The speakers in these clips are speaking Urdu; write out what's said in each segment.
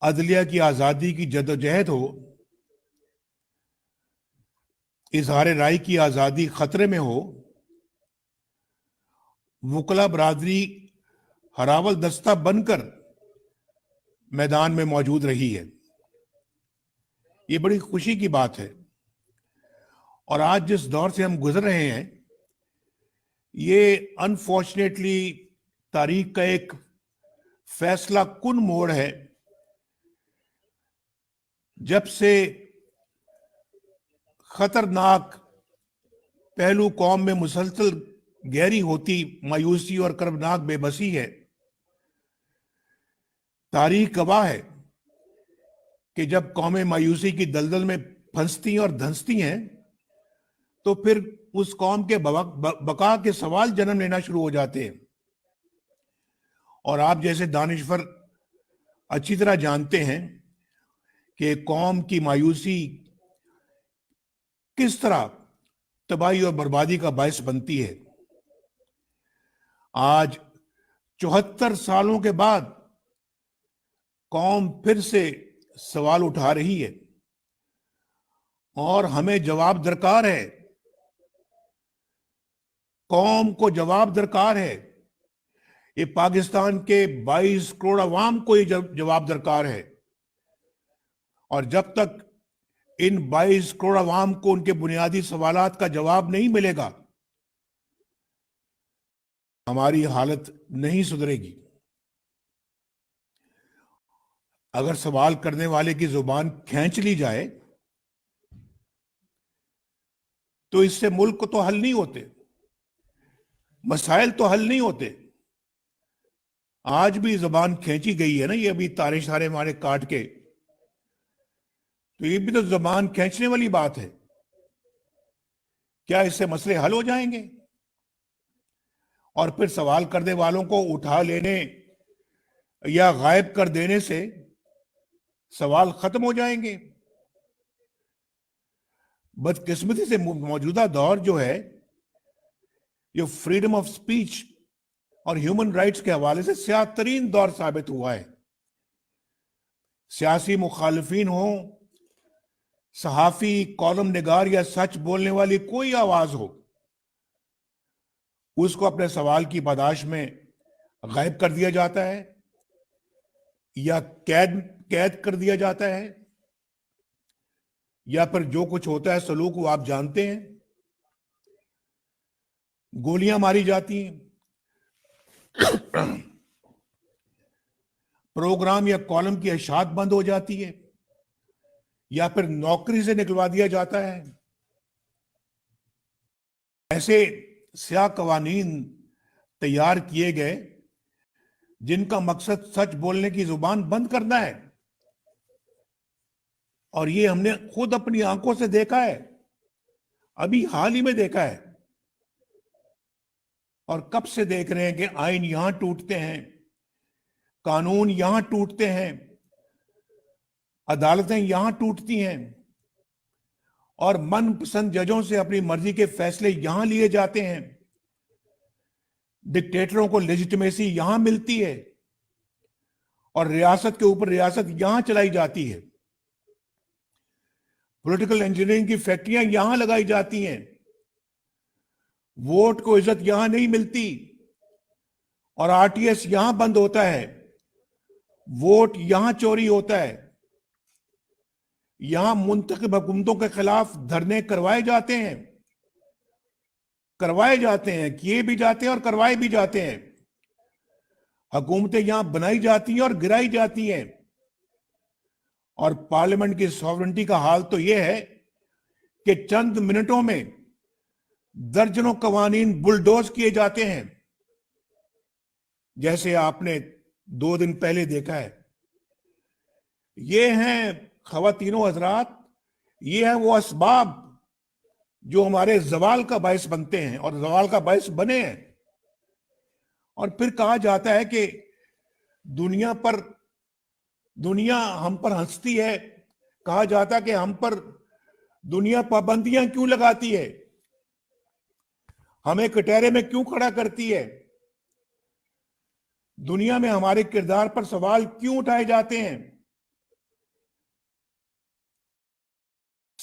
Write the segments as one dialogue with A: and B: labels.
A: عدلیہ کی آزادی کی جدوجہد ہو، اظہار رائے کی آزادی خطرے میں ہو، وکلا برادری ہراول دستہ بن کر میدان میں موجود رہی ہے۔ یہ بڑی خوشی کی بات ہے، اور آج جس دور سے ہم گزر رہے ہیں، یہ انفارچونیٹلی تاریخ کا ایک فیصلہ کن موڑ ہے، جب سے خطرناک پہلو قوم میں مسلسل گہری ہوتی مایوسی اور کربناک بے بسی ہے۔ تاریخ گواہ ہے کہ جب قومیں مایوسی کی دلدل میں پھنستی اور دھنستی ہیں تو پھر اس قوم کے بقا کے سوال جنم لینا شروع ہو جاتے ہیں۔ اور آپ جیسے دانشور اچھی طرح جانتے ہیں کہ قوم کی مایوسی کس طرح تباہی اور بربادی کا باعث بنتی ہے۔ آج 74 سالوں کے بعد قوم پھر سے سوال اٹھا رہی ہے، اور ہمیں جواب درکار ہے، قوم کو جواب درکار ہے۔ یہ پاکستان کے 22 کروڑ عوام کو یہ جواب درکار ہے، اور جب تک ان 22 کروڑ عوام کو ان کے بنیادی سوالات کا جواب نہیں ملے گا، ہماری حالت نہیں سدھرے گی۔ اگر سوال کرنے والے کی زبان کھینچ لی جائے تو اس سے ملک تو حل نہیں ہوتے، مسائل تو حل نہیں ہوتے۔ آج بھی زبان کھینچی گئی ہے نا، یہ ابھی تارے شارے ہمارے کاٹ کے، تو یہ بھی تو زبان کھینچنے والی بات ہے۔ کیا اس سے مسئلے حل ہو جائیں گے؟ اور پھر سوال کرنے والوں کو اٹھا لینے یا غائب کر دینے سے سوال ختم ہو جائیں گے؟ بدقسمتی سے موجودہ دور جو ہے، یہ فریڈم آف سپیچ اور ہیومن رائٹس کے حوالے سے سیاہ ترین دور ثابت ہوا ہے۔ سیاسی مخالفین ہوں، صحافی، کالم نگار یا سچ بولنے والی کوئی آواز ہو، اس کو اپنے سوال کی پاداش میں غائب کر دیا جاتا ہے یا قید کر دیا جاتا ہے، یا پھر جو کچھ ہوتا ہے سلوک وہ آپ جانتے ہیں۔ گولیاں ماری جاتی ہیں، پروگرام یا کالم کی اشاعت بند ہو جاتی ہے، یا پھر نوکری سے نکلوا دیا جاتا ہے۔ ایسے سیاہ قوانین تیار کیے گئے جن کا مقصد سچ بولنے کی زبان بند کرنا ہے، اور یہ ہم نے خود اپنی آنکھوں سے دیکھا ہے، ابھی حال ہی میں دیکھا ہے۔ اور کب سے دیکھ رہے ہیں کہ آئین یہاں ٹوٹتے ہیں، قانون یہاں ٹوٹتے ہیں، عدالتیں یہاں ٹوٹتی ہیں، اور من پسند ججوں سے اپنی مرضی کے فیصلے یہاں لیے جاتے ہیں، ڈکٹیٹروں کو لیجٹمیسی یہاں ملتی ہے، اور ریاست کے اوپر ریاست یہاں چلائی جاتی ہے۔ پولیٹیکل انجینئرنگ کی فیکٹریاں یہاں لگائی جاتی ہیں، ووٹ کو عزت یہاں نہیں ملتی، اور آر ٹی ایس یہاں بند ہوتا ہے، ووٹ یہاں چوری ہوتا ہے، یہاں منتخب حکومتوں کے خلاف دھرنے کروائے جاتے ہیں، کیے بھی جاتے ہیں اور کروائے بھی جاتے ہیں۔ حکومتیں یہاں بنائی جاتی ہیں اور گرائی جاتی ہیں، اور پارلیمنٹ کی ساورنٹی کا حال تو یہ ہے کہ چند منٹوں میں درجنوں قوانین بلڈوز کیے جاتے ہیں، جیسے آپ نے 2 دن پہلے دیکھا ہے۔ یہ ہیں خواتینوں حضرات، یہ ہیں وہ اسباب جو ہمارے زوال کا باعث بنتے ہیں اور زوال کا باعث بنے ہیں۔ اور پھر کہا جاتا ہے کہ دنیا ہم پر ہنستی ہے، کہا جاتا ہے کہ ہم پر دنیا پابندیاں کیوں لگاتی ہے، ہمیں کٹہرے میں کیوں کھڑا کرتی ہے، دنیا میں ہمارے کردار پر سوال کیوں اٹھائے جاتے ہیں۔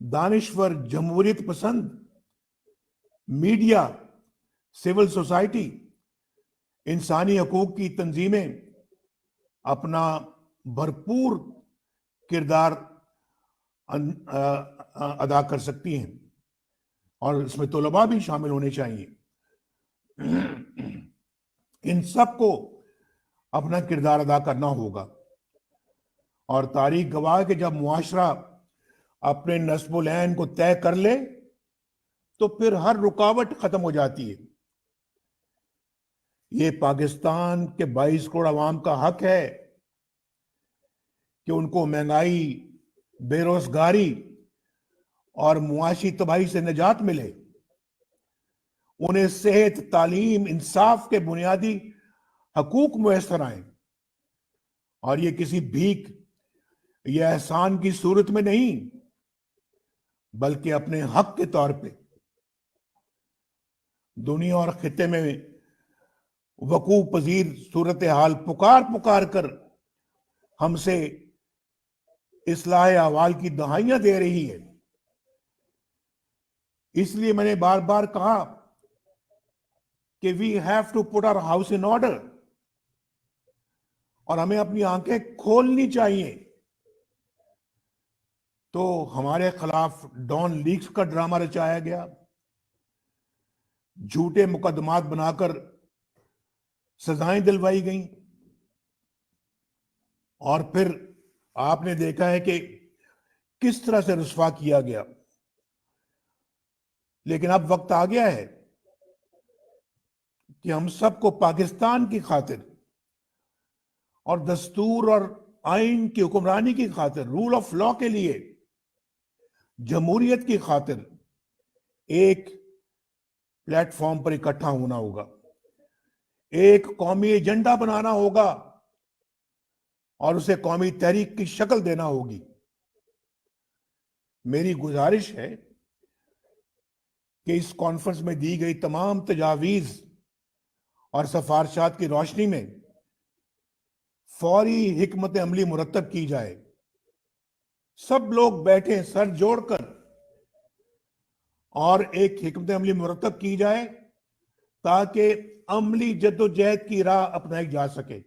A: دانشور، جمہوریت پسند میڈیا، سول سوسائٹی، انسانی حقوق کی تنظیمیں اپنا بھرپور کردار ادا کر سکتی ہیں، اور اس میں طلباء بھی شامل ہونے چاہیے۔ ان سب کو اپنا کردار ادا کرنا ہوگا، اور تاریخ گواہ کہ جب معاشرہ اپنے نصب العین کو طے کر لے تو پھر ہر رکاوٹ ختم ہو جاتی ہے۔ یہ پاکستان کے 22 کروڑ عوام کا حق ہے کہ ان کو مہنگائی، بے روزگاری اور معاشی تباہی سے نجات ملے، انہیں صحت، تعلیم، انصاف کے بنیادی حقوق میسر آئیں، اور یہ کسی بھیک یا احسان کی صورت میں نہیں، بلکہ اپنے حق کے طور پہ۔ دنیا اور خطے میں وقوع پذیر صورتحال پکار کر ہم سے اصلاح احوال کی دہائیاں دے رہی ہے۔ اس لیے میں نے بار بار کہا کہ we have to put our house in order، اور ہمیں اپنی آنکھیں کھولنی چاہیے۔ تو ہمارے خلاف ڈان لیکس کا ڈرامہ رچایا گیا، جھوٹے مقدمات بنا کر سزائیں دلوائی گئیں، اور پھر آپ نے دیکھا ہے کہ کس طرح سے رسوا کیا گیا۔ لیکن اب وقت آ گیا ہے کہ ہم سب کو پاکستان کی خاطر اور دستور اور آئین کی حکمرانی کی خاطر، رول آف لا کے لیے، جمہوریت کی خاطر ایک پلیٹ فارم پر اکٹھا ہونا ہوگا، ایک قومی ایجنڈا بنانا ہوگا، اور اسے قومی تحریک کی شکل دینا ہوگی۔ میری گزارش ہے کہ اس کانفرنس میں دی گئی تمام تجاویز اور سفارشات کی روشنی میں فوری حکمت عملی مرتب کی جائے، سب لوگ بیٹھیں سر جوڑ کر، اور ایک حکمت عملی مرتب کی جائے تاکہ عملی جدوجہد کی راہ اپنائی جا سکے۔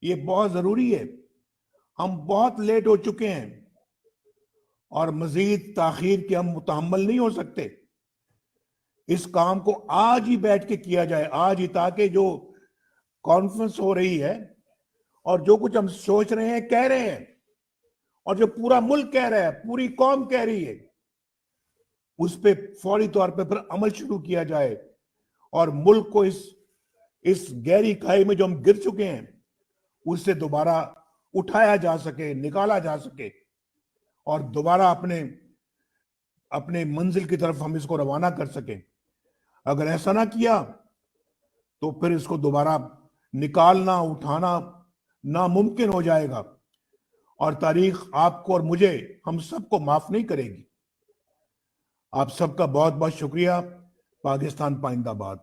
A: یہ بہت ضروری ہے، ہم بہت لیٹ ہو چکے ہیں، اور مزید تاخیر کے ہم متحمل نہیں ہو سکتے۔ اس کام کو آج ہی بیٹھ کے کیا جائے، آج ہی، تاکہ جو کانفرنس ہو رہی ہے اور جو کچھ ہم سوچ رہے ہیں، کہہ رہے ہیں، اور جو پورا ملک کہہ رہا ہے، پوری قوم کہہ رہی ہے، اس پہ فوری طور پہ پھر عمل شروع کیا جائے، اور ملک کو اس گہری کھائی میں جو ہم گر چکے ہیں اس سے دوبارہ اٹھایا جا سکے، نکالا جا سکے، اور دوبارہ اپنے منزل کی طرف ہم اس کو روانہ کر سکیں۔ اگر ایسا نہ کیا تو پھر اس کو دوبارہ نکالنا، اٹھانا ناممکن ہو جائے گا، اور تاریخ آپ کو اور مجھے، ہم سب کو معاف نہیں کرے گی۔ آپ سب کا بہت بہت شکریہ۔ پاکستان پائندہ باد۔